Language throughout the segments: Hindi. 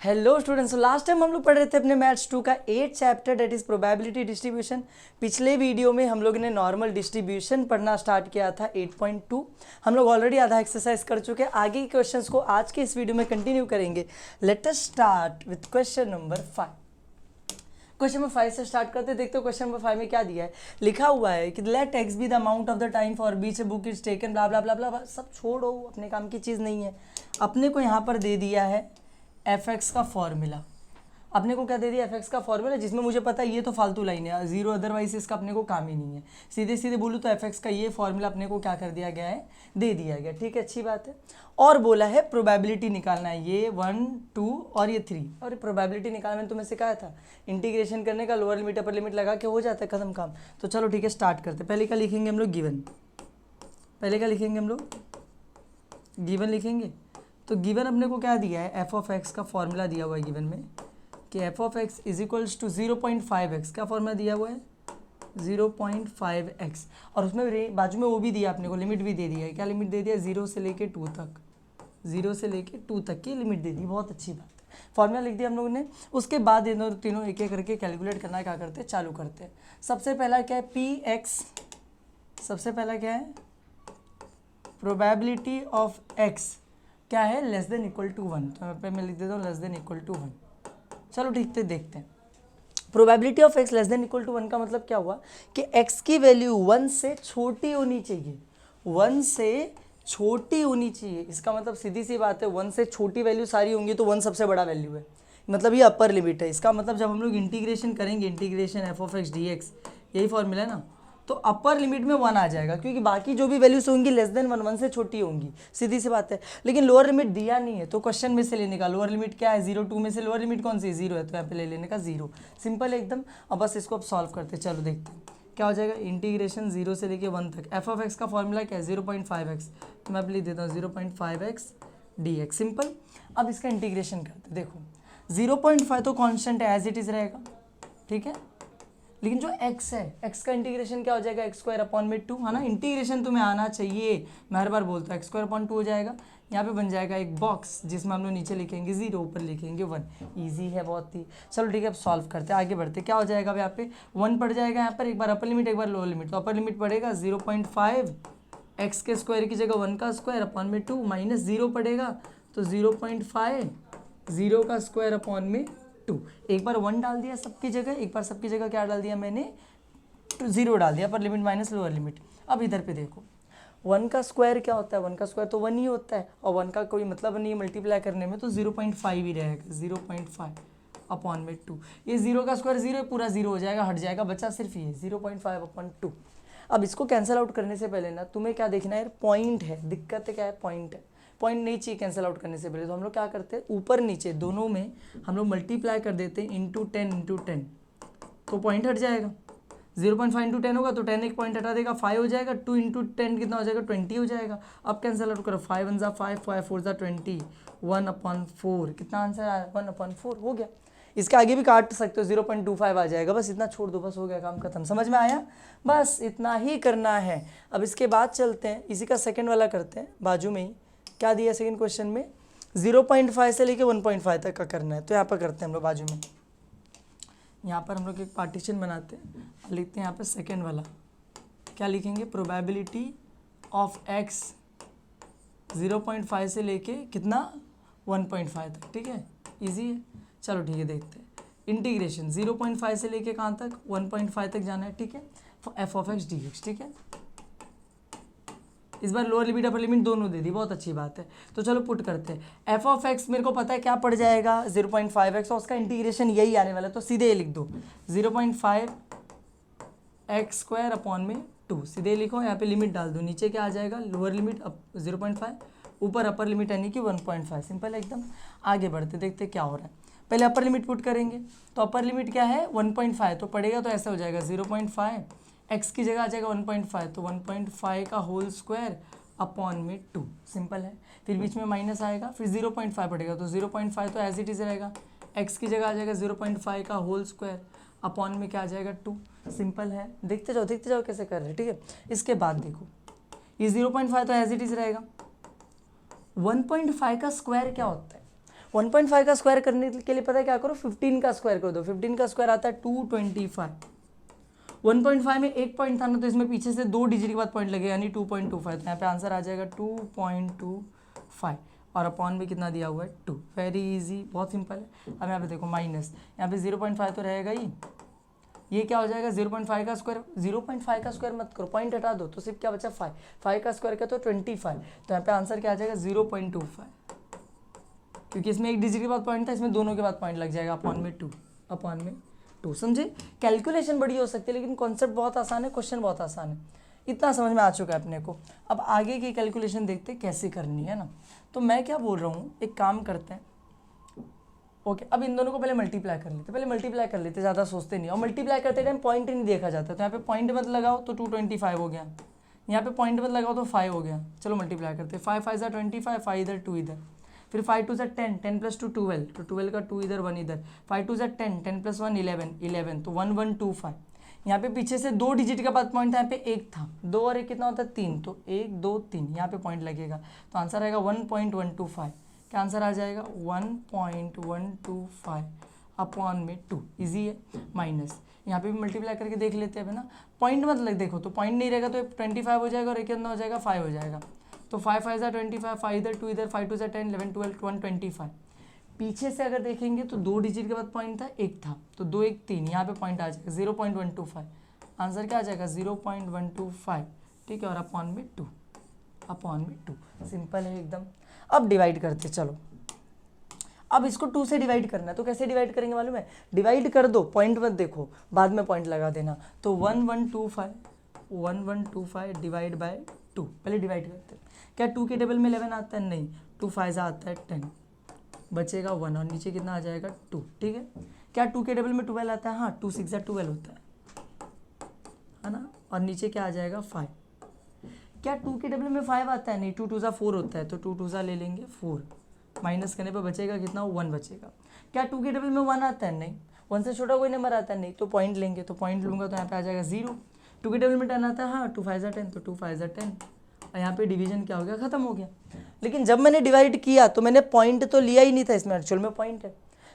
हेलो स्टूडेंट्स, लास्ट टाइम हम लोग पढ़ रहे थे अपने मैथ्स 2 का 8 chapter that is probability distribution. पिछले वीडियो में हम लोग ने नॉर्मल डिस्ट्रीब्यूशन पढ़ना स्टार्ट किया था 8.2। हम लोग ऑलरेडी आधा एक्सरसाइज कर चुके हैं। आगे के क्वेश्चंस को आज के इस वीडियो में कंटिन्यू करेंगे। Let us start with question number 5। Question number 5 से स्टार्ट करते देखते हो। क्वेश्चन नंबर 5 में क्या दिया है, लिखा हुआ है कि let X be the amount of the time for which a book is taken blah blah blah blah. सब छोड़ो, अपने काम की चीज़ नहीं है। अपने को यहाँ पर दे दिया है एफ एक्स का फॉर्मूला। अपने को क्या दे दिया, एफ एक्स का फॉर्मूला, जिसमें मुझे पता है ये तो फालतू लाइन है, जीरो, अदरवाइज इसका अपने को काम ही नहीं है। सीधे सीधे बोलूँ तो एफ एक्स का ये फॉर्मूला अपने को क्या कर दिया गया है, दे दिया गया। ठीक है, अच्छी बात है। और बोला है प्रोबेबिलिटी निकालना है, ये 1 2 और ये 3। और प्रोबेबिलिटी निकालना मैंने तुम्हें सिखाया था, इंटीग्रेशन करने का लोअर लिमिट अपर लिमिट लगा के हो जाता है खत्म काम। तो चलो ठीक है, स्टार्ट करते। पहले क्या लिखेंगे हम लोग, गिवन। पहले क्या लिखेंगे हम लोग, गिवन लिखेंगे। तो गिवन अपने को क्या दिया है, एफ ऑफ एक्स का फॉर्मूला दिया हुआ है गिवन में कि F of X is equals to 0.5x। क्या फॉर्मूला दिया हुआ है, 0.5x। और उसमें बाजू में वो भी दिया अपने को, लिमिट भी दे दिया है। क्या लिमिट दे दिया, 0 से लेके 2 तक, 0 से लेके 2 तक की लिमिट दे दी। बहुत अच्छी बात है, फॉर्मूला लिख दिया हम लोगों ने। उसके बाद इन तीनों एक एक करके कैलकुलेट करना, क्या करते हैं, चालू करते हैं। सबसे पहला क्या है, पी एक्स। सबसे पहला क्या है, प्रोबेबिलिटी ऑफ एक्स क्या है, लेस देन इक्वल टू 1। तो यहाँ पे मैं लिख देता हूँ लेस देन इक्वल टू 1। चलो ठीक है, देखते हैं। Probability of X less than equal to 1 का मतलब क्या हुआ कि एक्स की वैल्यू 1 से छोटी होनी चाहिए। 1 से छोटी होनी चाहिए, इसका मतलब सीधी सी बात है, 1 से छोटी वैल्यू सारी होंगी तो 1 सबसे बड़ा वैल्यू है, मतलब ये अपर लिमिट है। इसका मतलब जब हम लोग इंटीग्रेशन करेंगे, integration F of X D x, यही फॉर्मूला है ना, तो अपर लिमिट में 1 आ जाएगा, क्योंकि बाकी जो भी वैल्यूज होंगी लेस देन 1, 1 से छोटी होंगी, सीधी सी बात है। लेकिन लोअर लिमिट दिया नहीं है, तो क्वेश्चन में से लेने का लोअर लिमिट क्या है, 0 2 में से लोअर लिमिट कौन सी, 0 है, तो यहाँ पे ले लेने का 0। सिंपल है एकदम। अब बस इसको अब सॉल्व करते हैं, चलो देखते हैं क्या हो जाएगा। इंटीग्रेशन 0 से लेके 1 तक, एफ ऑफ एक्स का फॉर्मूला क्या है, 0.5x। तो मैं अब लिख देता हूँ 0.5x dx, सिंपल। अब इसका इंटीग्रेशन करते, देखो 0.5 तो कॉन्स्टेंट है, एज इट इज रहेगा, ठीक है। लेकिन जो x है, x का इंटीग्रेशन क्या हो जाएगा, एक्स स्क्वायर अपॉन में 2, है ना। इंटीग्रेशन तुम्हें आना चाहिए, मैं हर बार बोलता हूँ, एक्स स्क्वायर अपॉन 2 हो जाएगा। यहाँ पे बन जाएगा एक बॉक्स, जिसमें हम लोग नीचे लिखेंगे 0, ऊपर लिखेंगे 1। ईजी है बहुत ही। चलो ठीक है, अब सॉल्व करते हैं, आगे बढ़ते। क्या हो जाएगा अब यहाँ पे 1 पड़ जाएगा, यहाँ पर एक बार अपर लिमिट एक बार लोअर लिमिट। तो अपर लिमिट पड़ेगा 0.5 एक्स के स्क्वायर की जगह 1 का स्क्वायर अपॉन में 2, माइनस 0 पड़ेगा तो 0.5 0 का स्क्वायर अपॉन में 2। एक बार 1 डाल दिया सबकी जगह, एक बार सबकी जगह क्या डाल दिया मैंने, 0 डाल दिया, पर लिमिट माइनस लोअर लिमिट। अब इधर पे देखो, 1 का स्क्वायर क्या होता है, 1 का स्क्वायर तो 1 ही होता है, और 1 का कोई मतलब नहीं है मल्टीप्लाई करने में, तो 0.5 ही रहेगा, 0.5 अपॉन में 2। ये 0 का स्क्वायर 0 है, पूरा 0 हो जाएगा, हट जाएगा, बचा सिर्फ ये 0.5 अपॉन 2। अब इसको कैंसिल आउट करने से पहले ना तुम्हें क्या देखना है, पॉइंट है। दिक्कत क्या है, पॉइंट है। पॉइंट नहीं चाहिए कैंसिल आउट करने से पहले, तो हम लोग क्या करते हैं, ऊपर नीचे दोनों में हम लोग मल्टीप्लाई कर देते हैं इंटू 10 इंटू 10, तो पॉइंट हट जाएगा। 0.5 इंटू 10 होगा तो 10 एक पॉइंट हटा देगा, 5 हो जाएगा। 2 इंटू 10 कितना हो जाएगा, 20 हो जाएगा। अब कैंसिल आउट करो, 5 1 5, 5 4 20, 1/4। कितना आंसर आया, 1/4 हो गया। इसके आगे भी काट सकते हो, 0.25 आ जाएगा। बस इतना छोड़ दो, बस हो गया काम खत्म। समझ में आया, बस इतना ही करना है। अब इसके बाद चलते हैं, इसी का सेकंड वाला करते हैं, बाजू में ही क्या दिया सेकंड क्वेश्चन में, 0.5 से लेके 1.5 तक का करना है। तो यहाँ पर करते हैं हम लोग, बाजू में यहाँ पर हम लोग एक पार्टीशन बनाते हैं, लिखते हैं यहाँ पर सेकंड वाला। क्या लिखेंगे, प्रोबेबिलिटी ऑफ एक्स 0.5 से लेके कितना, 1.5 तक, ठीक है, इजी है। चलो ठीक है, देखते हैं। इंटीग्रेशन 0.5 से लेके कहाँ तक, 1.5 तक जाना है, ठीक है, F of X D x, ठीक है। इस बार लोअर लिमिट अपर लिमिट दोनों दे दी, बहुत अच्छी बात है। तो चलो पुट करते हैं। एफ ऑफ एक्स मेरे को पता है क्या पड़ जाएगा, 0.5x, और उसका इंटीग्रेशन यही आने वाला है, तो सीधे लिख दो 0.5 एक्स स्क्वायर अपॉन में 2, सीधे लिखो। यहाँ पे लिमिट डाल दो, नीचे क्या आ जाएगा, लोअर लिमिट 0.5, ऊपर अपर लिमिट यानी कि 1.5। सिंपल है एकदम। आगे बढ़ते, देखते क्या हो रहा है। पहले अपर लिमिट पुट करेंगे, तो अपर लिमिट क्या है, 1.5, तो पड़ेगा तो ऐसा हो जाएगा 0.5 एक्स की जगह आ जाएगा 1.5, तो 1.5 का होल स्क्वायर अपॉन में 2। सिंपल है। फिर बीच में माइनस आएगा, फिर 0.5 पड़ेगा, तो 0.5 तो एज इट इज रहेगा, एक्स की जगह आ जाएगा 0.5 का होल स्क्वायर अपॉन में क्या आ जाएगा, 2। सिंपल है, देखते जाओ कैसे कर रहे हैं, ठीक है। इसके बाद देखो, ये 0.5 तो एज इट इज रहेगा। 1.5 का स्क्वायर क्या होता है, 1.5 का स्क्वायर करने के लिए पता है क्या करो, 15 का स्क्वायर कर दो। 15 का स्क्वायर आता है 225। 1.5 में एक पॉइंट था ना, तो इसमें पीछे से 2 डिजिट के बाद पॉइंट लगे, यानी 2.25। तो यहाँ पे आंसर आ जाएगा 2.25 और अपॉन में कितना दिया हुआ है 2। वेरी इजी, बहुत सिंपल है। अब यहाँ पे देखो माइनस, यहाँ पे 0.5 तो रहेगा ही, ये क्या हो जाएगा 0.5 का स्क्वायर। 0.5 का स्क्वायर मत करो, पॉइंट हटा दो, तो सिर्फ क्या बचा 5। 5 का स्क्वायर क्या तो 25। तो यहाँ पे आंसर क्या आ जाएगा 0.25, क्योंकि इसमें एक डिजिट के बाद पॉइंट था, इसमें दोनों के बाद पॉइंट लग जाएगा, अपॉन में 2, अपॉन में 2। समझे, कैलकुलेशन बड़ी हो सकती है लेकिन कॉन्सेप्ट बहुत आसान है, क्वेश्चन बहुत आसान है। इतना समझ में आ चुका है अपने को। अब आगे की कैलकुलेशन देखते कैसे करनी है ना। तो मैं क्या बोल रहा हूँ, एक काम करते हैं, ओके। अब इन दोनों को पहले मल्टीप्लाई कर लेते, ज़्यादा सोचते नहीं। और मल्टीप्लाई करते टाइम पॉइंट ही नहीं देखा जाता, तो यहाँ पे पॉइंट मत लगाओ तो 225 हो गया, यहाँ पे पॉइंट मत लगाओ तो 5 हो गया। चलो मल्टीप्लाई करते, 5 5 ज़ा 25, 5 इधर 2 इधर, फिर 5 2 ज़ा 10, 10 + 2 12, तो 12 का 2 इधर 1 इधर, 5 2 ज़ा 10, 10 + 1 11, 11, तो 1125। यहाँ पे पीछे से 2 डिजिट के बाद पॉइंट था, यहाँ पे 1 था, 2 और 1 कितना होता है 3, तो 1 2 3 यहाँ पे पॉइंट लगेगा, तो आंसर आएगा 1.125। क्या आंसर आ जाएगा 1.125 अपॉन में 2। इजी है। माइनस, यहाँ पे भी मल्टीप्लाई करके देख लेते हैं ना, पॉइंट मत लग, देखो तो पॉइंट नहीं रहेगा तो 25 हो जाएगा और एक कितना हो जाएगा 5 हो जाएगा, तो 5 5 ज़ा 25, 5 इधर 2 इधर, 5 2 ज़ा 10, 11 12 125। पीछे से अगर देखेंगे तो 2 डिजिट के बाद पॉइंट था, 1 था, तो 2 1 3, यहाँ पे पॉइंट आ जाएगा 0.125। आंसर क्या आ जाएगा 0.125, ठीक है, और अपॉन में 2, अपॉन में 2। सिंपल है एकदम। अब डिवाइड करते चलो। अब इसको 2 से डिवाइड करना है, तो कैसे डिवाइड करेंगे मालूम है, डिवाइड कर दो, पॉइंट मत देखो, बाद में पॉइंट लगा देना। तो 1125 डिवाइड बाय 2, पहले डिवाइड करते हैं। क्या 2 के टेबल में 11 आता है, नहीं, 2 5 आता है 10, बचेगा 1 और नीचे कितना आ जाएगा 2, ठीक है। क्या 2 के टेबल में 12 आता है, हाँ, 2 6 ज़ा 12 होता है ना, और नीचे क्या आ जाएगा 5। क्या 2 के टेबल में 5 आता है, नहीं, 2 2 ज़ा 4 होता है, तो 2 2 ज़ा ले लेंगे 4, माइनस करने पर बचेगा कितना 1 बचेगा। क्या 2 के टेबल में 1 आता है, नहीं, 1 से छोटा कोई नंबर आता है, नहीं, तो पॉइंट लेंगे, तो पॉइंट लूँगा तो यहाँ पे आ जाएगा 0। 2 के टेबल में 10 आता है, हाँ, 2 5 ज़ा 10, तो 2 5 ज़ा 10, और यहाँ पे डिवीजन क्या हो गया, खत्म हो गया। लेकिन जब मैंने डिवाइड किया तो मैंने पॉइंट तो लिया ही नहीं था, इसमें एक्चुअल में पॉइंट है,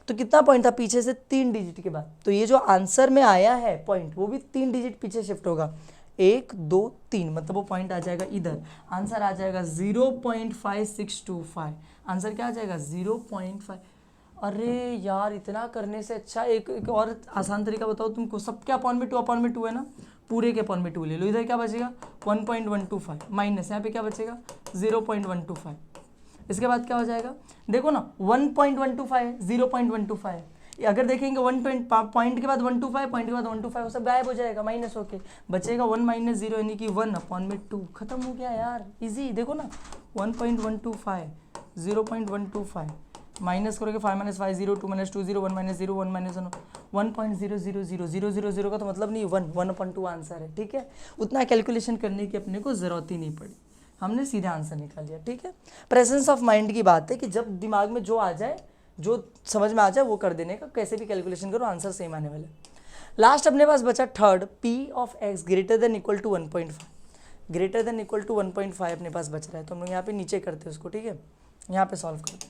तो कितना पॉइंट था पीछे से 3 डिजिट के बाद, तो ये जो आंसर में आया है पॉइंट, वो भी 3 डिजिट पीछे शिफ्ट होगा, 1 2 3, मतलब वो पॉइंट आ जाएगा इधर। आंसर आ जाएगा 0.5625। आंसर क्या आ जाएगा 0.5। अरे यार, इतना करने से अच्छा एक और आसान तरीका बताओ तुमको। सबके अपॉन में 2 है ना, पूरे के अपॉन में 2 ले लो। इधर क्या बचेगा 1.125, माइनस यहाँ पे क्या बचेगा 0.125। इसके बाद क्या हो जाएगा, देखो ना 1.125 है, 0.125 है। अगर देखेंगे 1 पॉइंट के बाद 125, पॉइंट के बाद 125, वो सब गायब हो जाएगा, माइनस होके बचेगा 1 - 0, यानी कि 1 अपॉन में 2। खत्म हो गया यार, इजी। देखो ना 1.125, 0.125, माइनस करोगे 5 - 5 0, 2 - 2 0, 1 - 0, 1 - 1 1.000000 का तो मतलब नहीं 1/2 आंसर है, ठीक है। उतना कैलकुलेशन करने की अपने को ज़रूरत ही नहीं पड़ी, हमने सीधा आंसर निकाल लिया, ठीक है। प्रेजेंस ऑफ माइंड की बात है कि जब दिमाग में जो आ जाए, जो समझ में आ जाए वो कर देने का, कैसे भी कैलकुलेशन करो आंसर सेम आने वाला है। लास्ट अपने पास बचा third, p of x greater than equal to 1.5, greater than equal to 1.5 अपने पास बच रहा है, तो हम लोग यहाँ पे नीचे करते हैं उसको, ठीक है। यहाँ पे सॉल्व करते हैं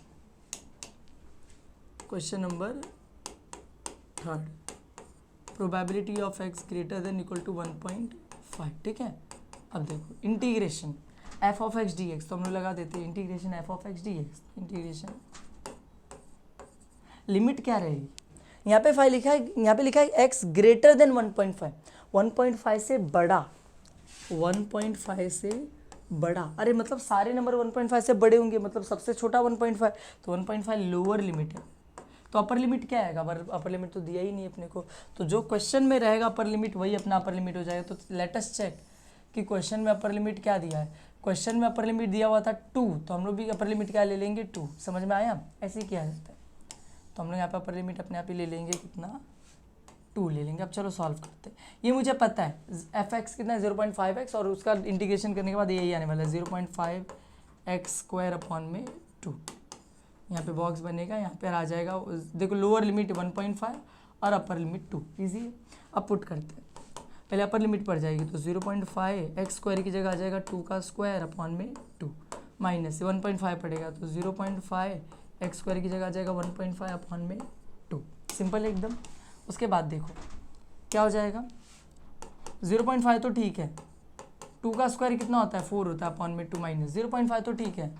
question number third, probability of x greater than equal to 1.5, ठीक है। अब देखो integration f of x dx, तो हम लोग लगा देते हैं integration f of x dx, integration limit क्या रहेगी, यहाँ पे फाइल लिखा है, यहाँ पे लिखा है x ग्रेटर देन 1.5, 1.5 से बड़ा, 1.5 से बड़ा। अरे मतलब सारे नंबर 1.5 से बड़े होंगे, मतलब सबसे छोटा 1.5, तो 1.5 लोअर लिमिट है। तो अपर लिमिट क्या आएगा, अपर लिमिट तो दिया ही नहीं अपने को, तो जो क्वेश्चन में रहेगा अपर लिमिट वही अपना अपर लिमिट हो जाएगा। तो लेट अस चेक कि क्वेश्चन में अपर लिमिट क्या दिया है। क्वेश्चन में अपर लिमिट दिया हुआ था 2, तो हम लोग भी अपर लिमिट क्या ले लेंगे 2। समझ में आया, ऐसे ही किया जाता है। तो हम लोग यहाँ पे अपर लिमिट अपने आप ही ले लेंगे, कितना 2 ले लेंगे। अब चलो सॉल्व करते हैं। ये मुझे पता है एफ एक्स कितना है 0.5x, और उसका इंटीग्रेशन करने के बाद यही आने वाला है 0.5x² अपॉन में 2। यहाँ पे बॉक्स बनेगा, यहाँ पे आ जाएगा, देखो लोअर लिमिट 1.5 और अपर लिमिट 2, ईजी है। अब पुट करते हैं, पहले अपर लिमिट पड़ जाएगी, तो 0.5x² की जगह आ जाएगा 2 का स्क्वायर अपॉन में 2, माइनस से 1.5 पड़ेगा, तो 0.5 एक्स स्क्वायर की जगह आ जाएगा 1.5 अपॉन में 2, सिंपल है एकदम। उसके बाद देखो क्या हो जाएगा, 0.5 तो ठीक है, 2 का स्क्वायर कितना होता है 4 होता है अपॉन में 2 माइनस 0.5 तो ठीक है,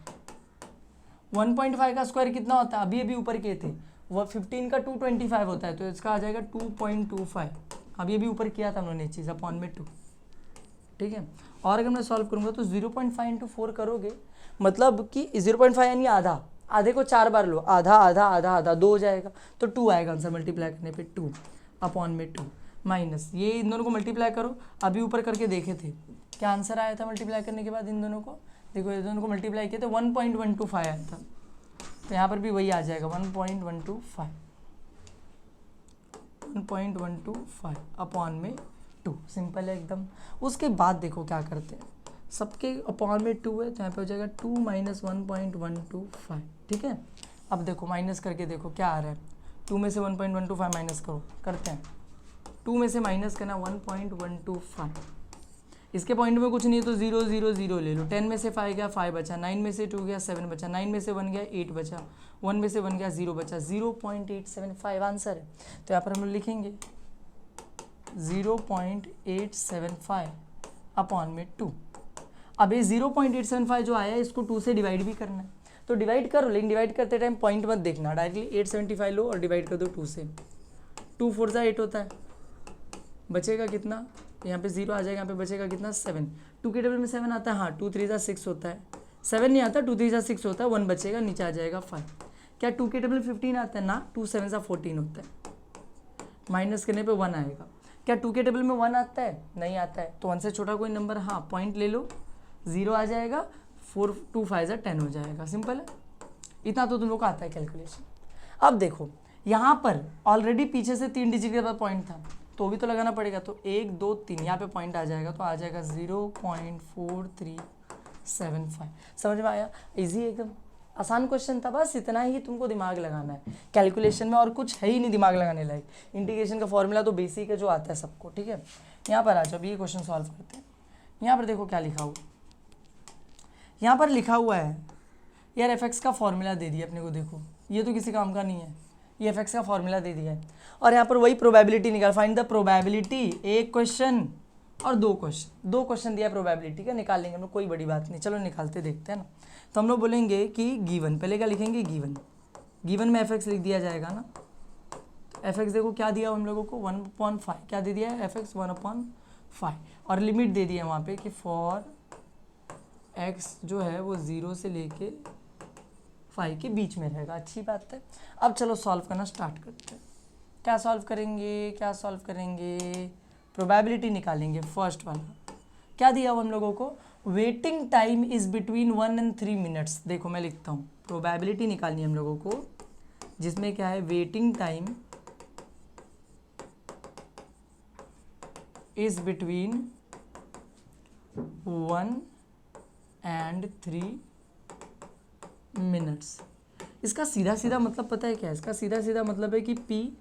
1.5 का स्क्वायर कितना होता है, अभी ऊपर किए थे वो 15 का 225 होता है, तो इसका आ जाएगा 2.25, अभी ऊपर किया था हम लोगों ने चीज़ अपॉन में 2, ठीक है। और अगर मैं सॉल्व करूँगा तो 0.5 इंटू 4 करोगे, मतलब कि 0.5 यानी आधा, आधे को 4 बार लो, आधा आधा आधा आधा 2 हो जाएगा, तो 2 आएगा आंसर मल्टीप्लाई करने पे 2 अपॉन में 2 माइनस ये इन दोनों को मल्टीप्लाई करो, अभी ऊपर करके देखे थे क्या आंसर आया था मल्टीप्लाई करने के बाद इन दोनों को, देखो इन दोनों को मल्टीप्लाई किए थे 1.125 आया था, तो यहाँ पर भी वही आ जाएगा 1.125 अपॉन में 2, सिंपल है एकदम। उसके बाद देखो क्या करते हैं, सबके अपॉन में 2 है तो यहाँ पे हो जाएगा 2 माइनस 1.125, ठीक है। अब देखो माइनस करके देखो क्या आ रहा है, 2 में से 1.125 माइनस करो, करते हैं 2 में से माइनस करना 1.125, इसके पॉइंट में कुछ नहीं है तो 0 0 0 ले लो, 10 में से 5 गया 5 बचा, 9 में से 2 गया 7 बचा, 9 में से 1 गया 8 बचा, 1 में से 1 गया 0 बचा, 0.875 आंसर है। तो यहाँ पर हम लोग लिखेंगे 0.875 अपॉन में 2। अब ये 0.875 जो आया है इसको 2 से डिवाइड भी करना है, तो डिवाइड करो, लेकिन डिवाइड करते टाइम पॉइंट मत देखना, डायरेक्टली 875 लो और डिवाइड कर दो 2 से, 2 4 जा 8 होता है, बचेगा कितना, यहाँ पे 0 आ जाएगा, यहाँ पे बचेगा कितना 7, 2 के टेबल में 7 आता है, हाँ 2 3 जा 6 होता है, 7 नहीं आता, 2 3 जा 6 होता है, 1 बचेगा, नीचे आ जाएगा 5। क्या 2 के टेबल में 15 आता है ना, 2 7 जा 14 होता है, माइनस करने पे 1 आएगा। क्या 2 के टेबल में 1 आता है, नहीं आता है, तो 1 से छोटा कोई नंबर, हाँ पॉइंट ले लो, 0 आ जाएगा, 4 2 5 जा 10 हो जाएगा, सिंपल है, इतना तो तुम लोग को आता है कैलकुलेशन। अब देखो यहाँ पर ऑलरेडी पीछे से 3 डिजिट के बाद पॉइंट था, तो भी तो लगाना पड़ेगा, तो 1 2 3 यहाँ पे पॉइंट आ जाएगा, तो आ जाएगा 0.4375। समझ में आया, इजी एकदम आसान क्वेश्चन था, बस इतना ही तुमको दिमाग लगाना है कैलकुलेशन में, और कुछ है ही नहीं दिमाग लगाने लायक। इंटीग्रेशन का फॉर्मूला तो बेसिक है जो आता है सबको, ठीक है। यहाँ पर आ जाओ, अभी ये क्वेश्चन सॉल्व करते हैं। यहाँ पर देखो क्या लिखा हुआ, यहाँ पर लिखा हुआ है यार एफ का फॉर्मूला दे दिया अपने को, देखो ये तो किसी काम का नहीं है, ये एफ का फॉर्मूला दे दिया है, और यहाँ पर वही प्रोबेबिलिटी निकाल, फाइंड द प्रोबेबिलिटी, एक क्वेश्चन और 2 क्वेश्चन दिया है प्रोबेबिलिटी का, निकाल लेंगे हम लोग, कोई बड़ी बात नहीं, चलो निकालते देखते हैं ना। तो हम लोग बोलेंगे कि गिवन, पहले क्या लिखेंगे, गिवन में एफ लिख दिया जाएगा ना, एफ देखो क्या दिया हम लोगों को 1/5, क्या दे दिया है एफ 1/5, और लिमिट दे दिया है वहाँ पे कि फॉर एक्स जो है वो 0 से लेके 5 के बीच में रहेगा, अच्छी बात है। अब चलो सॉल्व करना स्टार्ट करते हैं, क्या सॉल्व करेंगे, प्रोबेबिलिटी निकालेंगे। फर्स्ट वाला क्या दिया हुआ हम लोगों को, waiting time is between 1 and 3 minutes. देखो मैं लिखता हूँ, प्रोबेबिलिटी निकालनी है हम लोगों को, जिसमें क्या है waiting time is between 1 and 3 minutes. इसका सीधा सीधा मतलब पता है क्या है, इसका सीधा सीधा मतलब है कि पी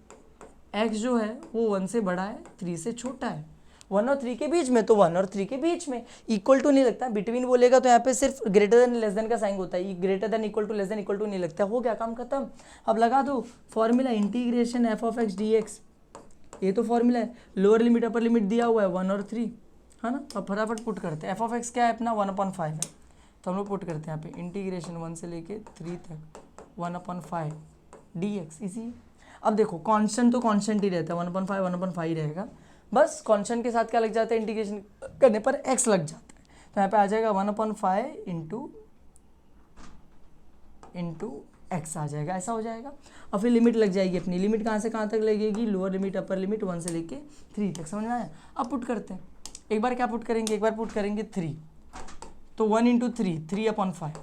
एक्स जो है वो 1 से बड़ा है, 3 से छोटा है, 1 और 3 के बीच में, तो 1 और 3 के बीच में, इक्वल टू नहीं लगता, बिटवीन बोलेगा तो यहाँ पे सिर्फ ग्रेटर देन लेस देन का साइन होता है, greater than equal to less than equal to नहीं लगता, हो गया काम खत्म। अब लगा दो formula integration F of X D X, ये तो फॉर्मूला है, लोअर लिमिट अपर लिमिट दिया हुआ है 1 और 3, है ना। अब फटाफट पुट करते हैं, एफ ऑफ एक्स क्या है अपना 1/5 है, तो हम लोग पुट करते हैं यहाँ पे इंटीग्रेशन 1 से लेके 3 तक 1/5 dx, इजी। अब देखो कांस्टेंट तो कांस्टेंट ही रहता है, 1/5 ही रहेगा, बस कांस्टेंट के साथ क्या लग जाता है, इंटीग्रेशन करने पर x लग जाता है, तो यहाँ पे आ जाएगा 1/5 इंटू x आ जाएगा, ऐसा हो जाएगा। और फिर लिमिट लग जाएगी अपनी, लिमिट कहाँ से कहाँ तक लगेगी, लोअर लिमिट अपर लिमिट 1 से लेके 3 तक, समझ में आया। अब पुट करते हैं, एक बार क्या पुट करेंगे, एक बार पुट करेंगे 3, तो 1 इंटू 3/5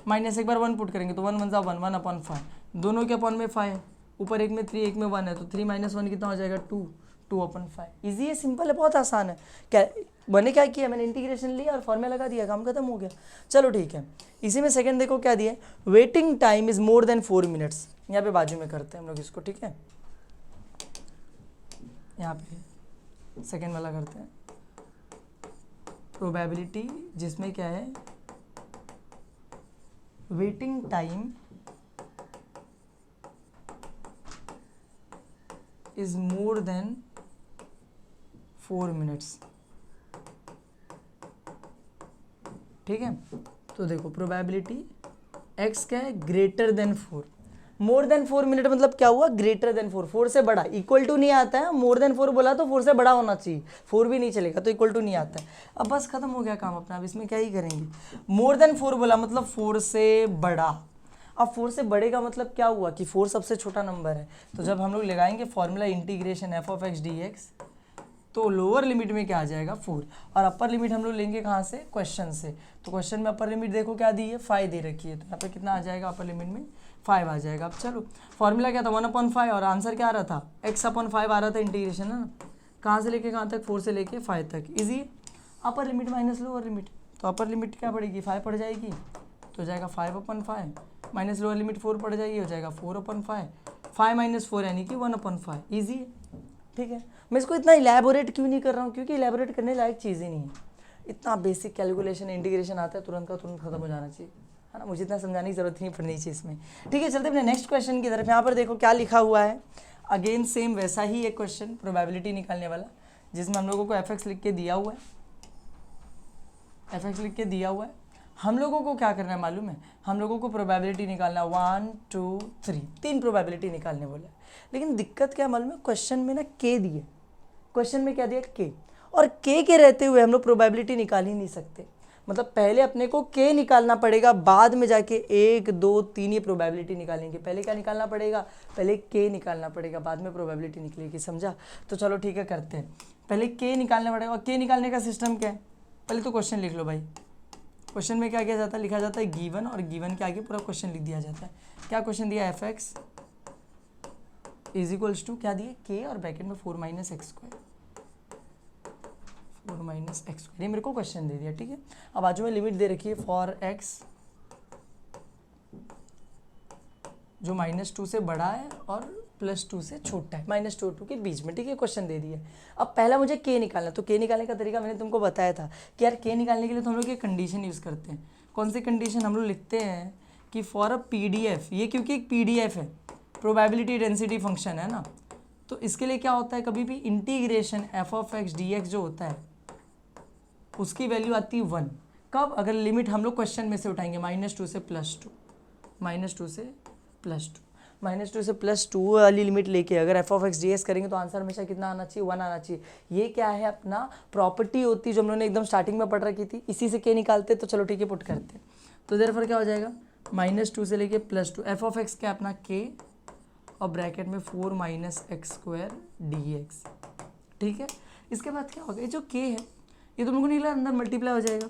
माइनस एक बार 1 पुट करेंगे तो 1 1 1 1/5, दोनों के अपॉन में 5, ऊपर एक में 3 एक में 1 है, तो 3 - 1 कितना हो जाएगा 2/5। इजी है, सिंपल है, बहुत आसान है। क्या मैंने क्या किया, मैंने इंटीग्रेशन लिया और फॉर्मूला लगा दिया, काम खत्म हो गया। चलो ठीक है, इसी में सेकंड देखो क्या दिया है, waiting time is more than 4 minutes, यहाँ पे बाजू में करते हैं हम लोग इसको, ठीक है। यहाँ पे सेकंड वाला करते हैं, प्रोबेबिलिटी जिसमें क्या है waiting time is more than 4 minutes. ठीक है, तो देखो प्रोबेबिलिटी x क्या है, greater then 4। More than 4 minute मतलब क्या हुआ, ग्रेटर देन 4, 4 से बड़ा। इक्वल टू नहीं आता है, मोर देन 4 बोला तो 4 से बड़ा होना चाहिए, 4 भी नहीं चलेगा, तो इक्वल टू नहीं आता है। अब बस खत्म हो गया काम अपना, अब इसमें क्या ही करेंगे। मोर देन 4 बोला मतलब 4 से बड़ा। अब 4 से बड़े का मतलब क्या हुआ कि 4 सबसे छोटा नंबर है। तो जब हम लोग लगाएंगे formula integration F of X D x, तो लोअर लिमिट में क्या आ जाएगा 4, और अपर लिमिट हम लोग लेंगे कहाँ से, क्वेश्चन से। तो क्वेश्चन में अपर लिमिट देखो क्या दी है, 5 दे रखी है, तो यहाँ पे कितना आ जाएगा अपर लिमिट में 5 आ जाएगा। अब चलो फॉर्मूला क्या था 1/5, और आंसर क्या आ रहा था x/5 आ रहा था, इंटीग्रेशन है ना, कहाँ से लेके कहाँ तक, 4 से लेके 5 तक। Easy, upper limit minus lower limit, तो अपर लिमिट क्या पड़ेगी 5 पड़ जाएगी, तो हो जाएगा 5/5 माइनस लोअर लिमिट 4 पड़ जाएगी, हो जाएगा 4/5, 5 माइनस 4 यानी कि 1/5। ईजी है, ठीक है। मैं इसको इतना इलेबोरेट क्यों नहीं कर रहा हूँ, क्योंकि इलेबोरेट करने लायक चीज़ ही नहीं है। इतना बेसिक कैलकुलेशन इंटीग्रेशन आता है, तुरंत का तुरंत खत्म हो जाना चाहिए, है ना। मुझे इतना समझाने की जरूरत नहीं पड़नी चाहिए इसमें। ठीक है, चलते अपने नेक्स्ट क्वेश्चन की तरफ। यहाँ पर देखो क्या लिखा हुआ है, अगेन सेम वैसा ही एक क्वेश्चन प्रोबेबिलिटी निकालने वाला, जिसमें हम लोगों को एफ लिख के दिया हुआ है, एफ लिख के दिया हुआ है। हम लोगों को क्या करना है मालूम है, हम लोगों को प्रोबेबिलिटी निकालना 1 2 3, 3 प्रोबेबिलिटी निकालने बोला है। लेकिन दिक्कत क्या मालूम है, क्वेश्चन में ना के दिए, क्वेश्चन में क्या दिया के, और के रहते हुए हम लोग प्रोबेबिलिटी निकाल ही नहीं सकते। मतलब पहले अपने को के निकालना पड़ेगा, बाद में जाके 1 2 3 ये प्रोबेबिलिटी निकालेंगे। पहले क्या निकालना पड़ेगा, पहले के निकालना पड़ेगा, बाद में प्रोबेबिलिटी निकलेगी, समझा। तो चलो ठीक है करते हैं, पहले के निकालना पड़ेगा। और के निकालने का सिस्टम क्या है, पहले तो क्वेश्चन लिख लो भाई। क्वेश्चन में क्या किया जाता है, लिखा जाता है गिवन, और गिवन के आगे पूरा क्वेश्चन लिख दिया जाता है। क्या क्वेश्चन दिया, F X is equals to क्या दिए, के और ब्रैकेट में 4 minus X square, 4 minus X square, ये मेरे को क्वेश्चन दे दिया। ठीक है, अब बाजू में लिमिट दे रखी है फॉर एक्स जो -2 से बड़ा है और +2 से छोटा है, -2 और 2 के बीच में। ठीक है, क्वेश्चन दे दिया। अब पहला मुझे के निकालना, तो के निकालने का तरीका मैंने तुमको बताया था कि यार के निकालने के लिए तो हम लोग ये कंडीशन यूज़ करते हैं। कौन सी कंडीशन, हम लोग लिखते हैं कि फॉर अ PDF, ये क्योंकि एक PDF है, प्रोबेबिलिटी डेंसिटी फंक्शन है ना, तो इसके लिए क्या होता है, कभी भी integration F of X D x जो होता है उसकी वैल्यू आती है 1। कब, अगर लिमिट हम लोग क्वेश्चन में से उठाएंगे -2 से +2, -2 से +2, -2 से +2 वाली लिमिट लेके अगर F of X D x करेंगे तो आंसर हमेशा कितना आना चाहिए, 1 आना चाहिए। ये क्या है, अपना प्रॉपर्टी होती है जो हम लोगों ने एकदम स्टार्टिंग में पढ़ रखी थी, इसी से के निकालते। तो चलो ठीक है, पुट करते हैं। तो देयरफॉर क्या हो जाएगा, -2 से लेके +2, एफ ऑफ एक्स क्या अपना के, और ब्रैकेट में 4 minus X square D x. ठीक है, इसके बाद क्या होगा, ये जो के है ये तुम लोगों को निकला अंदर मल्टीप्लाई हो जाएगा।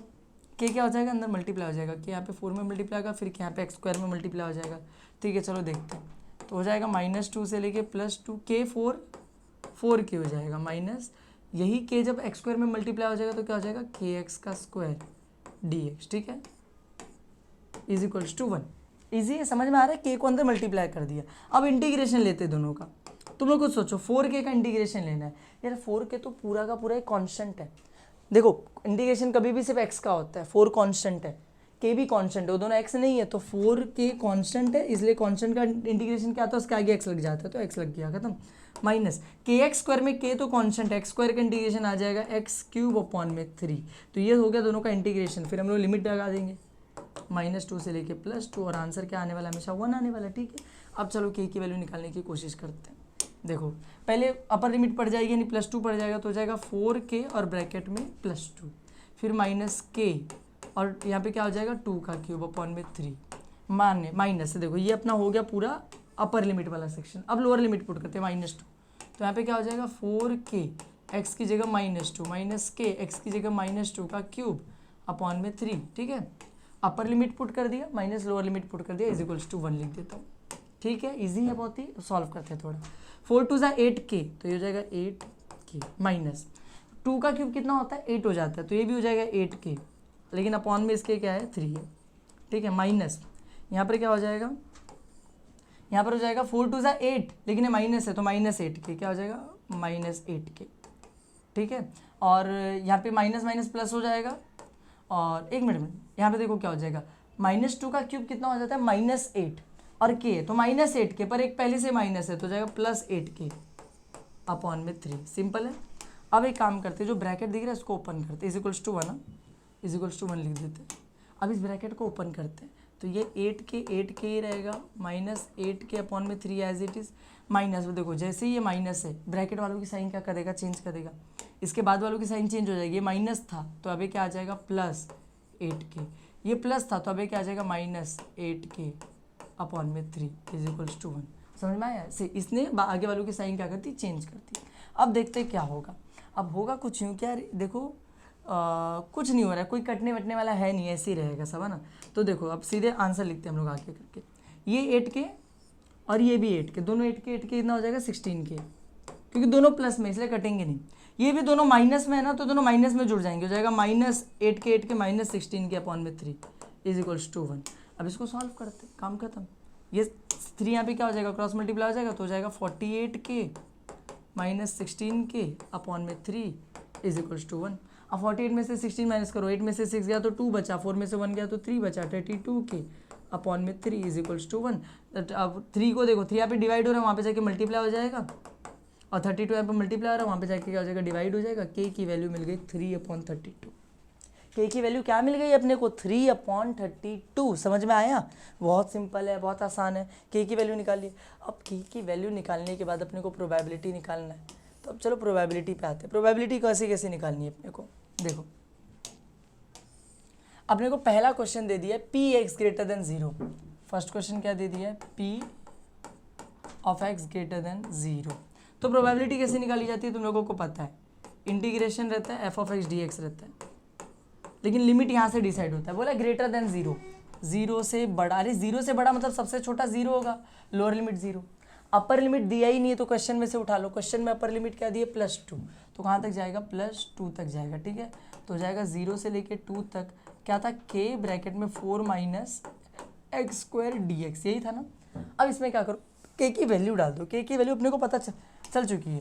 के क्या हो जाएगा, अंदर मल्टीप्लाई हो जाएगा, कि यहाँ पे 4 में मल्टीप्लाई होगा, फिर यहाँ पे एक्स स्क्वायर में मल्टीप्लाई हो जाएगा। ठीक है, चलो देखते हैं। तो हो जाएगा -2 से लेके +2, के 4 के हो जाएगा, माइनस यही के जब एक्स स्क्वायर में मल्टीप्लाई हो जाएगा तो क्या हो जाएगा, के एक्स का स्क्वायर डी एक्स। ठीक है, इज इक्वल्स टू 1। ईजी है, समझ में आ रहा है, के को अंदर मल्टीप्लाई कर दिया। अब इंटीग्रेशन लेते दोनों का। तुम लोग कुछ सोचो, 4k का इंटीग्रेशन लेना है यार, 4k तो पूरा का पूरा एक कांस्टेंट है। देखो इंटीग्रेशन कभी भी सिर्फ x का होता है, 4 कांस्टेंट है, k भी कांस्टेंट है, वो दोनों x नहीं है, तो 4k कांस्टेंट है, इसलिए कांस्टेंट का इंटीग्रेशन क्या आता है, उसके आगे x लग जाता है, तो x लग गया, खत्म। माइनस के एक्स स्क्वायर में k तो कांस्टेंट है, एक्स स्क्वायर का इंटीग्रेशन आ जाएगा x³/3। तो ये हो गया दोनों का इंटीग्रेशन। फिर हम लोग लिमिट लगा देंगे -2 से लेके +2, और आंसर क्या आने वाला, हमेशा 1 आने वाला। ठीक है, अब चलो k की वैल्यू निकालने की कोशिश करते हैं। देखो पहले अपर लिमिट पड़ जाएगी, यानी +2 पड़ जाएगा, तो हो जाएगा 4k और ब्रैकेट में +2, फिर -k, और यहाँ पे क्या हो जाएगा 2/3 माइनस से। देखो ये अपना हो गया पूरा अपर लिमिट वाला सेक्शन। अब लोअर लिमिट पुट करते हैं -2, तो यहाँ पे क्या हो जाएगा 4k x की जगह -2 माइनस k x की जगह -2/3। ठीक है, अपर लिमिट पुट कर दिया, माइनस लोअर लिमिट पुट कर दिया, इज इक्वल्स टू 1 लिख देता हूँ। ठीक है, इजी है बहुत ही, सॉल्व करते हैं थोड़ा। 4 2 8k, तो ये हो जाएगा 8k, माइनस 2 का क्यूब कितना होता है, 8 हो जाता है, तो ये भी हो जाएगा 8k, लेकिन अपॉन में इसके क्या है 3 है। ठीक है, माइनस यहाँ पर क्या हो जाएगा, यहाँ पर हो जाएगा 4 2 8, लेकिन ये माइनस है तो -8k, क्या हो जाएगा -8k। ठीक है, और यहाँ पे माइनस माइनस प्लस हो जाएगा, और एक मिनट में यहाँ पे देखो क्या हो जाएगा, -2 का क्यूब कितना हो जाता है -8, और k तो -8k, पर एक पहले से माइनस है तो हो जाएगा +8k। अपॉन में 3। सिंपल है। अब एक काम करते हैं, जो ब्रैकेट दिख रहा है इसको ओपन करते हैं, इज इक्वल्स टू 1 लिख देते हैं। अब इस ब्रैकेट को ओपन करते हैं तो ये 8 के ही रहेगा, माइनस 8 के अपॉन में 3 एज इट इज़, माइनस में देखो जैसे ही ये माइनस है ब्रैकेट वालों की साइन क्या कर देगा, चेंज कर देगा, इसके बाद वालों की साइन चेंज हो जाएगी। ये माइनस था तो अभी क्या आ जाएगा प्लस 8k, ये प्लस था तो अभी क्या आ जाएगा माइनस 8k अपॉन में 3 इज इक्वल्स टू 1। समझ में आया? से इसने आगे वालों की साइन क्या करती, चेंज करती। अब देखते हैं क्या होगा। अब होगा कुछ यूँ, क्या देखो कुछ नहीं हो रहा है, कोई कटने वटने वाला है नहीं, ऐसे ही रहेगा सब, है ना। तो देखो अब सीधे आंसर लिखते हैं हम लोग आगे करके, ये 8k और ये भी 8k, दोनों 8k कितना हो जाएगा 16k, क्योंकि दोनों प्लस में इसलिए कटेंगे नहीं। ये भी दोनों माइनस में है ना, तो दोनों माइनस में जुड़ जाएंगे, हो जाएगा minus 8k minus 16k upon में 3 इज इक्वल्स टू 1। अब इसको सॉल्व करते, काम खत्म। ये 3 यहाँ पे क्या हो जाएगा, क्रॉस मल्टीप्लाई हो जाएगा तो हो जाएगा 48k माइनस 16k अपॉन में 3 इज इक्वल्स टू 1। अब 48 में से 16 माइनस करो, 8 में से 6 गया तो 2 बचा, 4 में से 1 गया तो 3 बचा, 32k अपॉन में 3 इज इक्वल्स टू 1। अब 3 को देखो, 3 यहाँ पे डिवाइड हो रहा है, वहाँ पे जाके मल्टीप्लाई हो जाएगा, और 32 यहाँ पे मल्टीप्लाई हो रहा है, वहाँ पे जाके क्या हो जाएगा, डिवाइड हो जाएगा। k की वैल्यू मिल गई 3/32। k की वैल्यू क्या मिल गई अपने को, 3/32। समझ में आया? बहुत सिंपल है, बहुत आसान है। k की वैल्यू निकालिए। अब k की वैल्यू निकालने के बाद अपने को प्रोबेबिलिटी निकालना है, तो अब चलो प्रोबेबिलिटी पे आते हैं। प्रोबेबिलिटी कैसे कैसे निकालनी है अपने को, देखो अपने को पहला क्वेश्चन दे दिया है p(x greater than 0). First question क्या दे दिया है, p of x greater than 0। तो प्रोबेबिलिटी कैसे निकाली जाती है तुम लोगों को पता है, इंटीग्रेशन रहता है, f(x) dx रहता है, लेकिन लिमिट यहाँ से डिसाइड होता है। बोला ग्रेटर देन 0, 0 से बड़ा, अरे 0 से बड़ा मतलब सबसे छोटा 0 होगा, लोअर लिमिट 0। अपर लिमिट दिया ही नहीं है तो क्वेश्चन में से उठा लो, क्वेश्चन में अपर लिमिट क्या दी है, +2, तो कहाँ तक जाएगा, +2 तक जाएगा, ठीक है। तो जाएगा 0 से लेके 2 तक, क्या था, k ब्रैकेट में 4 माइनस x² dx, यही था ना। अब इसमें क्या करो, k की वैल्यू डाल दो। k की वैल्यू अपने को पता चल चुकी है,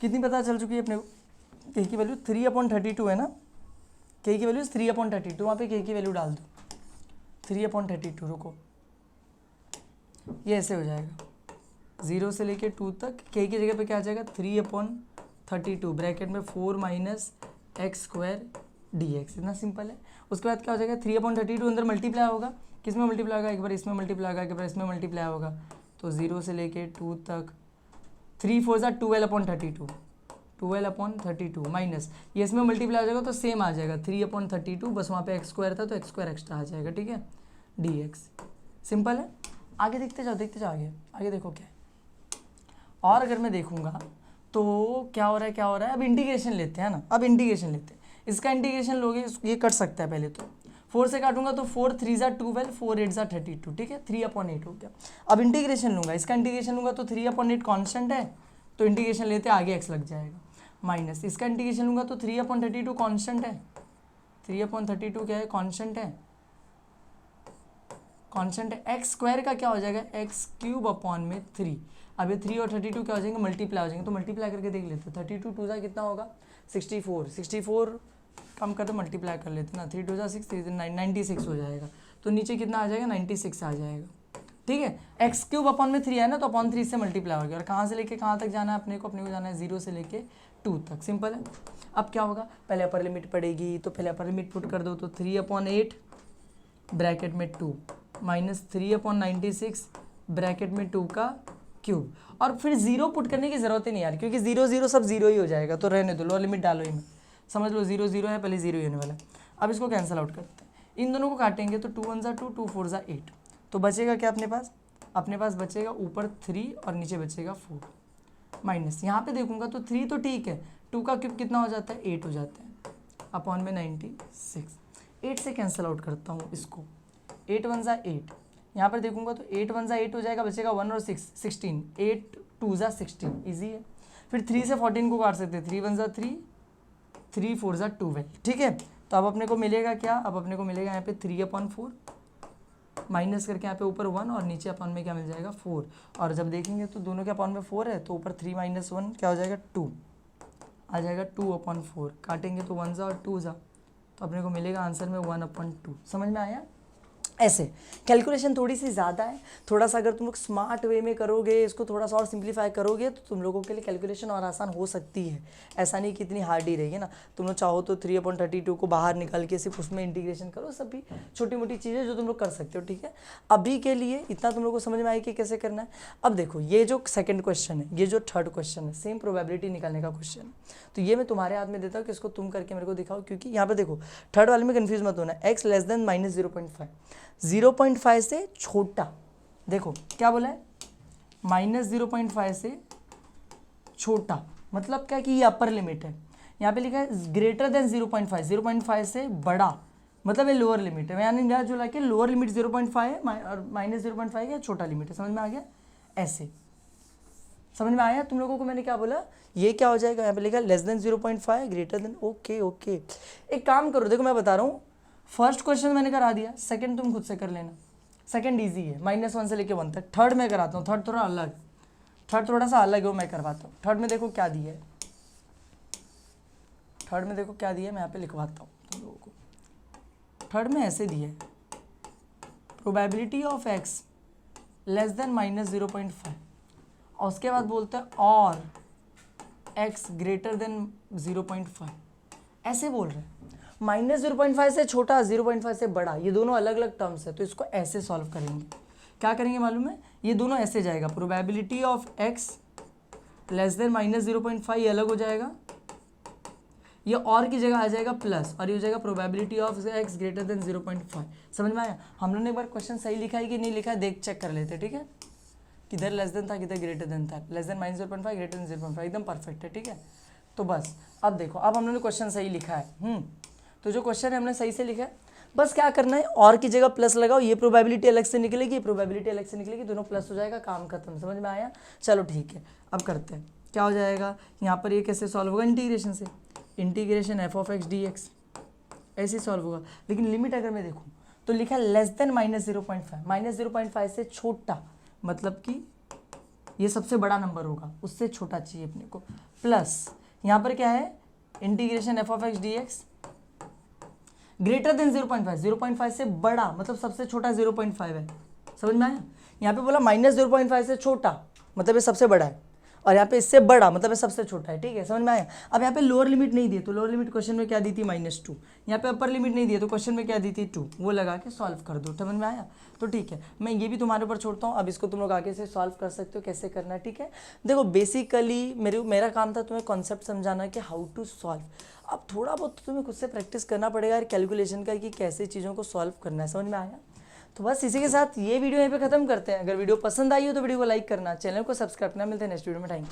कितनी पता चल चुकी है अपने को, k की वैल्यू 3/32 है ना, k की वैल्यू 3/32, वहाँ पे k की वैल्यू डाल दो 3/32। रुको, ये ऐसे हो जाएगा 0 से लेके 2 तक, k की जगह पे क्या आ जाएगा 3/32 ब्रैकेट में 4 माइनस x² dx, इतना सिंपल है। उसके बाद क्या हो जाएगा 3/32 अंदर मल्टीप्लाई होगा, किस में मल्टीप्लाई होगा, एक बार इसमें मल्टीप्लाई होगा, एक बार इसमें मल्टीप्लाई होगा, तो 0 से लेके 2 तक 3 4 12/32, 12/32 माइनस ये इसमें मल्टीप्लाई हो जाएगा तो सेम आ जाएगा 3/32, बस वहाँ पे x² था तो x² एक्स्ट्रा आ जाएगा, ठीक है, dx। सिंपल है। आगे देखते जाओ आगे देखो क्या है। और अगर मैं देखूंगा तो क्या हो रहा है, अब इंटीग्रेशन लेते हैं ना, अब इंटीग्रेशन लेते हैं, इसका इंटीग्रेशन लोगे, ये कट सकता है पहले तो 4 से काटूंगा तो 4 3 12, 4 8 32, ठीक है, 3/8 हो गया। अब इंटीग्रेशन लूँगा, इसका इंटीग्रेशन लूँगा तो 3/8 कॉन्स्टेंट है, तो इंटीग्रेशन लेते आगे x लग जाएगा, माइनस इसका इंटीग्रेशन लूँगा तो 3/32 कॉन्स्टेंट है, 3/32 क्या है, कॉन्स्टेंट है, x² का क्या हो जाएगा, x³ अपॉन में 3। अब ये 3 और 32 क्या हो जाएंगे, मल्टीप्लाई हो जाएंगे, तो मल्टीप्लाई करके देख लेते हैं, 32 2 कितना होगा 64 कम कर तो मल्टीप्लाई कर लेते ना, 3 2 6 3 96 हो जाएगा, तो नीचे कितना आ जाएगा 96 आ जाएगा, ठीक है। x³ अपॉन में 3 है ना, तो अपॉन 3 से मल्टीप्लाई हो गया, और कहाँ से लेके कहाँ तक जाना है अपने को जाना है 0 से लेके 2 तक, सिंपल है। अब क्या होगा, पहले अपर लिमिट पड़ेगी, तो पहले अपर लिमिट पुट कर दो, तो 3/8 ब्रैकेट में 2 माइनस 3/96 ब्रैकेट में 2 का क्यूब, और फिर 0 पुट करने की जरूरत ही नहीं यार, क्योंकि 0 0 सब 0 ही हो जाएगा, तो रहने दो, लोअर लिमिट डालो ही में, समझ लो 0 0 है, पहले 0 ही होने वाला है। अब इसको कैंसिल आउट करते हैं, इन दोनों को काटेंगे तो 2 1 2 2 4 8, तो बचेगा क्या अपने पास बचेगा ऊपर 3 और नीचे बचेगा 4, माइनस यहाँ पे देखूंगा तो 3 तो ठीक है, 2 का क्यूब कितना हो जाता है 8 हो जाता है, अपॉन में 96, 8 से कैंसिल आउट करता हूँ इसको, 8 1 8, यहाँ पर देखूंगा तो 8 1 8 हो जाएगा, बचेगा 1 और 6 16, 8 2 16, ईजी है। फिर 3 से 14 को काट सकते हैं, 3 1 3 3 4 12, ठीक है। तो अब अपने को मिलेगा क्या, अब अपने को मिलेगा यहाँ पे 3/4 माइनस करके यहाँ पे ऊपर 1 और नीचे अपॉन में क्या मिल जाएगा 4, और जब देखेंगे तो दोनों के अपॉन में 4 है, तो ऊपर 3 - 1 क्या हो जाएगा 2 आ जाएगा, 2/4 काटेंगे तो 1 और 2 तो अपने को मिलेगा आंसर में 1/2। समझ में आया? ऐसे कैलकुलेशन थोड़ी सी ज़्यादा है, थोड़ा सा अगर तुम लोग स्मार्ट वे में करोगे, इसको थोड़ा सा और सिंप्लीफाई करोगे तो तुम लोगों के लिए कैलकुलेशन और आसान हो सकती है। ऐसा नहीं कि इतनी हार्ड ही रहेगी ना। तुम लोग चाहो तो 3/32 को बाहर निकाल के सिर्फ उसमें इंटीग्रेशन करो, सभी छोटी मोटी चीज़ें जो तुम लोग कर सकते हो, ठीक है। अभी के लिए इतना तुम लोग को समझ में आई कि कैसे करना है। अब देखो ये जो सेकेंड क्वेश्चन है, ये जो थर्ड क्वेश्चन है, सेम प्रोबेबिलिटी निकालने का क्वेश्चन है, तो ये मैं तुम्हारे हाथ में देता हूँ कि इसको तुम करके मेरे को दिखाओ, क्योंकि यहाँ पे देखो थर्ड वाले में कन्फ्यूज मत होना। x लेस देन -0.5, 0.5 से छोटा, देखो क्या बोला है, -0.5 से छोटा, मतलब क्या कि ये अपर लिमिट है। यहाँ पे लिखा है ग्रेटर देन 0.5, 0.5 से बड़ा, मतलब ये लोअर लिमिट है। यानी यहाँ जो लाके लोअर लिमिट 0.5 है और -0.5 का छोटा लिमिट है। समझ में आ गया? ऐसे समझ में आया तुम लोगों को मैंने क्या बोला? ये क्या हो जाएगा, यहाँ पे लिखा less than 0.5, greater than, okay okay. एक काम करो, देखो मैं बता रहा हूँ, फर्स्ट क्वेश्चन मैंने करा दिया, सेकंड तुम खुद से कर लेना। सेकंड इजी है, -1 से लेके 1 तक। थर्ड मैं कराता हूँ, थर्ड थोड़ा अलग, थर्ड थोड़ा सा अलग है, वो मैं करवाता हूँ। थर्ड में देखो क्या दिया है, थर्ड में देखो क्या दिया है, मैं यहाँ पे लिखवाता हूँ तुम लोगों को। थर्ड में ऐसे दिया है, probability of x less than -0.5, और उसके बाद बोलते हैं और x ग्रेटर देन 0.5, ऐसे बोल रहे हैं। -0.5 से छोटा, 0.5 से बड़ा, ये दोनों अलग अलग टर्म्स है, तो इसको ऐसे सॉल्व करेंगे। क्या करेंगे मालूम है? ये दोनों ऐसे जाएगा, probability of x less than -0.5 ये अलग हो जाएगा, ये और की जगह आ जाएगा प्लस, और ये हो जाएगा probability of x greater then 0.5। समझ में आया? हम लोगों ने एक बार क्वेश्चन सही लिखा है कि नहीं लिखा है, देख चेक कर लेते, ठीक है। किधर लेस देन था, किधर ग्रेटर देन था, लेस देन -0.5, ग्रेटर देन 0.5, एकदम परफेक्ट है, ठीक है। तो बस अब देखो, अब हम लोगों ने क्वेश्चन सही लिखा है, तो जो क्वेश्चन है हमने सही से लिखा है, बस क्या करना है, और की जगह प्लस लगाओ, ये प्रोबेबिलिटी अलग से निकलेगी, ये प्रोबेबिलिटी अलग से निकलेगी, दोनों प्लस हो जाएगा, काम खत्म। समझ में आया? चलो ठीक है, अब करते हैं। क्या हो जाएगा यहाँ पर, ये कैसे सॉल्व होगा? इंटीग्रेशन से, इंटीग्रेशन f(x) dx, ऐसे सॉल्व होगा। लेकिन लिमिट अगर मैं देखूँ तो लिखा है लेस देन -0.5, -0.5 से छोटा, मतलब कि ये सबसे बड़ा नंबर होगा, उससे छोटा चाहिए अपने को, प्लस यहाँ पर क्या है, integration f(x) dx greater than 0.5, 0.5 से बड़ा, मतलब सबसे छोटा 0.5 है। समझ में आया? यहाँ पे बोला -0.5 से छोटा, मतलब ये सबसे बड़ा है, और यहाँ पे इससे बड़ा, मतलब ये सबसे छोटा है, ठीक है। समझ में आया? अब यहाँ पे लोअर लिमिट नहीं दी, तो लोअर लिमिट क्वेश्चन में क्या दी थी, -2। यहाँ पे अपर लिमिट नहीं दी, तो क्वेश्चन में क्या दी थी, 2, वो लगा के सॉल्व कर दो। समझ में आया? तो ठीक है, मैं ये भी तुम्हारे ऊपर छोड़ता हूँ, अब इसको तुम लोग आगे से सॉल्व कर सकते हो, कैसे करना है, ठीक है। देखो बेसिकली मेरा काम था तुम्हें कॉन्सेप्ट समझाना कि हाउ टू सॉल्व। अब थोड़ा बहुत तुम्हें खुद से प्रैक्टिस करना पड़ेगा यार कैलकुलेशन का, कि कैसे चीज़ों को सॉल्व करना है। समझ में आया? तो बस इसी के साथ ये वीडियो यहीं पे खत्म करते हैं। अगर वीडियो पसंद आई हो तो वीडियो को लाइक करना, चैनल को सब्सक्राइब करना। मिलते हैं नेक्स्ट वीडियो में। Thank you.